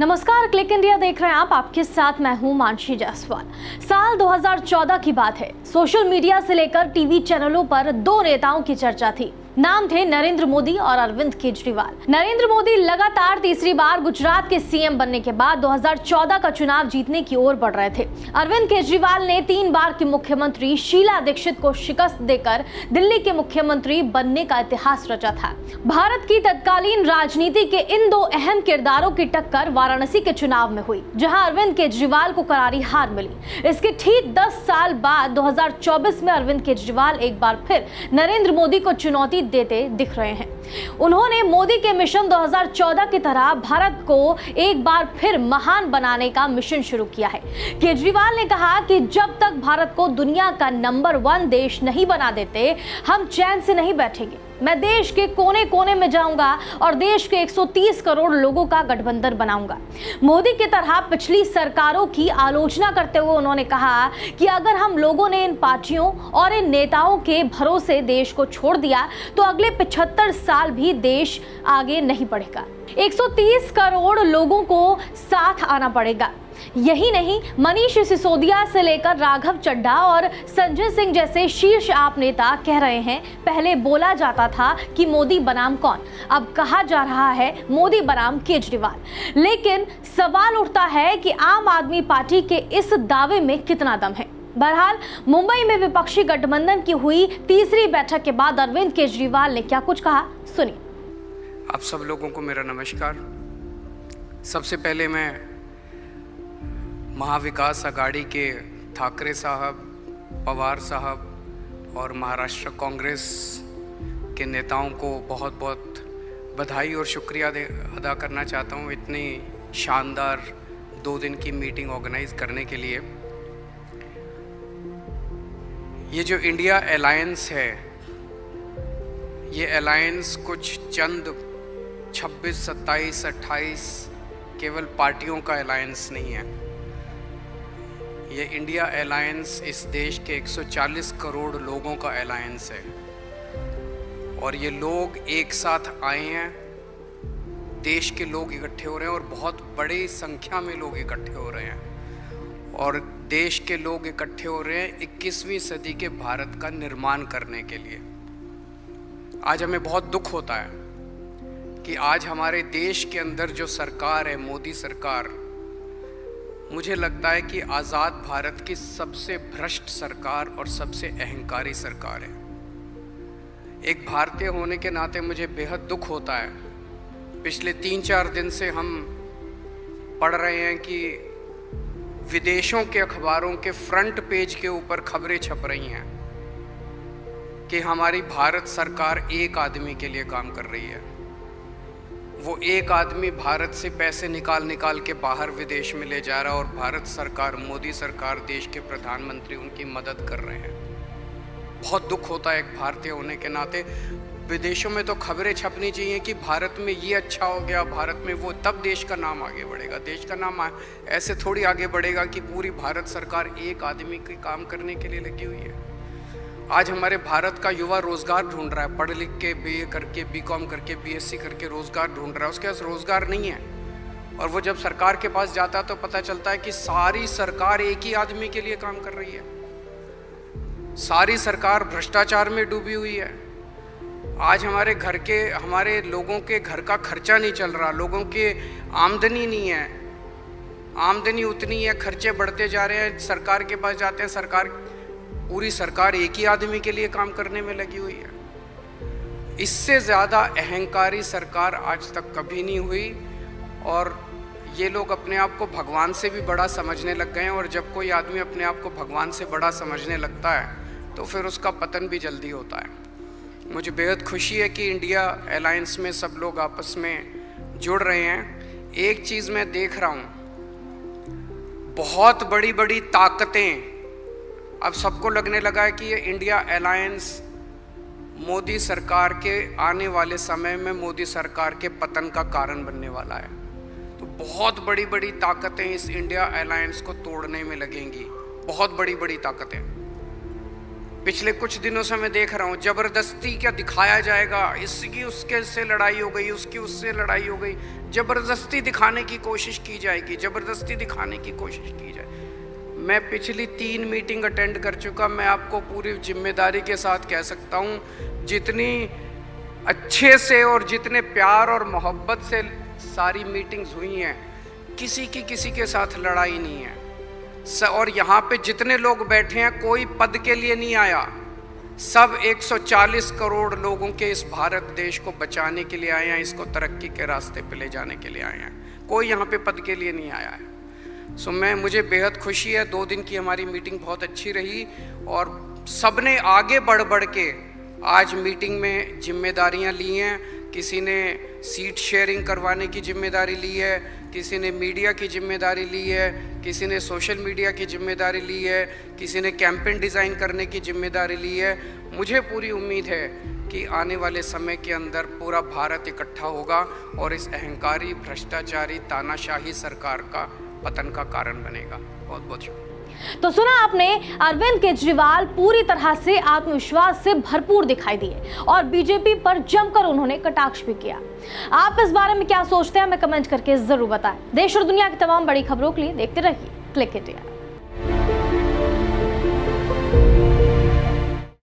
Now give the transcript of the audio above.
नमस्कार, click India देख रहे हैं आप। आपके साथ मैं हूं मानसी जायसवाल। साल 2014 की बात है। सोशल मीडिया से लेकर टीवी चैनलों पर दो नेताओं की चर्चा थी। नाम थे नरेंद्र मोदी और अरविंद केजरीवाल। नरेंद्र मोदी लगातार तीसरी बार गुजरात के सीएम बनने के बाद 2014 का चुनाव जीतने की ओर बढ़ रहे थे। अरविंद केजरीवाल ने 3 बार की मुख्यमंत्री शीला दीक्षित को शिकस्त देकर दिल्ली के मुख्यमंत्री बनने का इतिहास रचा था। भारत की तत्कालीन राजनीति के इन दो अहम किरदारों की टक्कर वाराणसी के चुनाव में हुई, जहां अरविंद केजरीवाल को करारी हार मिली। इसके ठीक 10 साल बाद 2024 में अरविंद केजरीवाल एक बार फिर नरेंद्र मोदी को चुनौती देते दिख रहे हैं। उन्होंने मोदी के मिशन 2014 की तरह भारत को एक बार फिर महान बनाने का मिशन शुरू किया है। केजरीवाल ने कहा कि जब तक भारत को दुनिया का नंबर 1 देश नहीं बना देते, हम चैन से नहीं बैठेंगे। मैं देश के कोने कोने में जाऊंगा और देश के 130 करोड़ लोगों का गठबंधन बनाऊंगा। मोदी की तरह पिछली सरकारों की आलोचना करते हुए उन्होंने कहा कि अगर हम लोगों ने इन पार्टियों और इन नेताओं के भरोसे देश को छोड़ दिया तो अगले 75 साल भी देश आगे नहीं बढ़ेगा। 130 करोड़ लोगों को साथ आना पड़ेगा। यही नहीं, मनीष सिसोदिया से लेकर राघव चड्ढा और संजय सिंह जैसे शीर्ष आप नेता कह रहे हैं, पहले बोला जाता था कि मोदी बनाम कौन, अब कहा जा रहा है मोदी बनाम केजरीवाल। लेकिन सवाल उठता है कि आम आदमी पार्टी के इस दावे में कितना दम है। बहरहाल, मुंबई में विपक्षी गठबंधन की हुई तीसरी बैठक के बाद अरविंद केजरीवाल ने क्या कुछ कहा, सुनिए। आप सब लोगों को मेरा नमस्कार। सबसे पहले मैं महाविकास आघाड़ी के ठाकरे साहब, पवार साहब और महाराष्ट्र कांग्रेस के नेताओं को बहुत बहुत बधाई और शुक्रिया अदा करना चाहता हूँ इतनी शानदार 2 दिन की मीटिंग ऑर्गेनाइज करने के लिए। ये जो इंडिया अलायंस है, ये अलायंस कुछ चंद 26, 27, 28 केवल पार्टियों का अलायंस नहीं है। ये इंडिया अलायंस इस देश के 140 करोड़ लोगों का अलायंस है और ये लोग एक साथ आए हैं। देश के लोग इकट्ठे हो रहे हैं और बहुत बड़ी संख्या में लोग इकट्ठे हो रहे हैं और देश के लोग इकट्ठे हो रहे हैं 21वीं सदी के भारत का निर्माण करने के लिए। आज हमें बहुत दुख होता है कि आज हमारे देश के अंदर जो सरकार है, मोदी सरकार, मुझे लगता है कि आज़ाद भारत की सबसे भ्रष्ट सरकार और सबसे अहंकारी सरकार है। एक भारतीय होने के नाते मुझे बेहद दुख होता है। पिछले 3-4 दिन से हम पढ़ रहे हैं कि विदेशों के अखबारों के फ्रंट पेज के ऊपर खबरें छप रही हैं कि हमारी भारत सरकार एक आदमी के लिए काम कर रही है। वो एक आदमी भारत से पैसे निकाल के बाहर विदेश में ले जा रहा है और भारत सरकार, मोदी सरकार, देश के प्रधानमंत्री उनकी मदद कर रहे हैं। बहुत दुख होता है एक भारतीय होने के नाते। विदेशों में तो खबरें छपनी चाहिए कि भारत में ये अच्छा हो गया, भारत में वो, तब देश का नाम आगे बढ़ेगा। देश का नाम ऐसे थोड़ी आगे बढ़ेगा कि पूरी भारत सरकार एक आदमी के काम करने के लिए लगी हुई है। आज हमारे भारत का युवा रोजगार ढूंढ रहा है, पढ़ लिख के बीए करके, बीकॉम करके, बीएससी करके रोजगार ढूंढ रहा है। उसके पास रोजगार नहीं है और वो जब सरकार के पास जाता है तो पता चलता है कि सारी सरकार एक ही आदमी के लिए काम कर रही है। सारी सरकार भ्रष्टाचार में डूबी हुई है। आज हमारे लोगों के घर का खर्चा नहीं चल रहा, लोगों की आमदनी नहीं है। आमदनी उतनी है, खर्चे बढ़ते जा रहे हैं। सरकार के पास जाते हैं, पूरी सरकार एक ही आदमी के लिए काम करने में लगी हुई है। इससे ज़्यादा अहंकारी सरकार आज तक कभी नहीं हुई और ये लोग अपने आप को भगवान से भी बड़ा समझने लग गए हैं और जब कोई आदमी अपने आप को भगवान से बड़ा समझने लगता है तो फिर उसका पतन भी जल्दी होता है। मुझे बेहद खुशी है कि इंडिया अलायंस में सब लोग आपस में जुड़ रहे हैं। एक चीज़ मैं देख रहा हूँ, बहुत बड़ी बड़ी ताकतें, अब सबको लगने लगा है कि ये इंडिया अलायंस मोदी सरकार के आने वाले समय में मोदी सरकार के पतन का कारण बनने वाला है। तो बहुत बड़ी बड़ी ताकतें इस इंडिया अलायंस को तोड़ने में लगेंगी, बहुत बड़ी बड़ी ताकतें। पिछले कुछ दिनों से मैं देख रहा हूँ जबरदस्ती क्या दिखाया जाएगा, इसकी उसके से लड़ाई हो गई, उसकी उससे लड़ाई हो गई, जबरदस्ती दिखाने की कोशिश की जाएगी, जबरदस्ती दिखाने की कोशिश की जाए। मैं पिछली 3 मीटिंग अटेंड कर चुका, मैं आपको पूरी जिम्मेदारी के साथ कह सकता हूँ, जितनी अच्छे से और जितने प्यार और मोहब्बत से सारी मीटिंग्स हुई हैं, किसी के साथ लड़ाई नहीं है। और यहाँ पे जितने लोग बैठे हैं कोई पद के लिए नहीं आया, सब 140 करोड़ लोगों के इस भारत देश को बचाने के लिए आए हैं, इसको तरक्की के रास्ते पे ले जाने के लिए आए हैं, कोई यहाँ पे पद के लिए नहीं आया है। मुझे बेहद खुशी है, 2 दिन की हमारी मीटिंग बहुत अच्छी रही और सबने आगे बढ़ के आज मीटिंग में जिम्मेदारियां ली हैं। किसी ने सीट शेयरिंग करवाने की जिम्मेदारी ली है, किसी ने मीडिया की जिम्मेदारी ली है, किसी ने सोशल मीडिया की जिम्मेदारी ली है, किसी ने कैंपेन डिज़ाइन करने की जिम्मेदारी ली है। मुझे पूरी उम्मीद है कि आने वाले समय के अंदर पूरा भारत इकट्ठा होगा और इस अहंकारी, भ्रष्टाचारी, तानाशाही सरकार का पतन का कारण बनेगा। बहुत बहुत शुक्रिया। तो सुना आपने, अरविंद केजरीवाल पूरी तरह से आत्मविश्वास से भरपूर दिखाई दिए और बीजेपी पर जमकर उन्होंने कटाक्ष भी किया। आप इस बारे में क्या सोचते हैं, हमें कमेंट करके जरूर बताएं। देश और दुनिया की तमाम बड़ी खबरों के लिए देखते रहिए क्लिक इंडिया।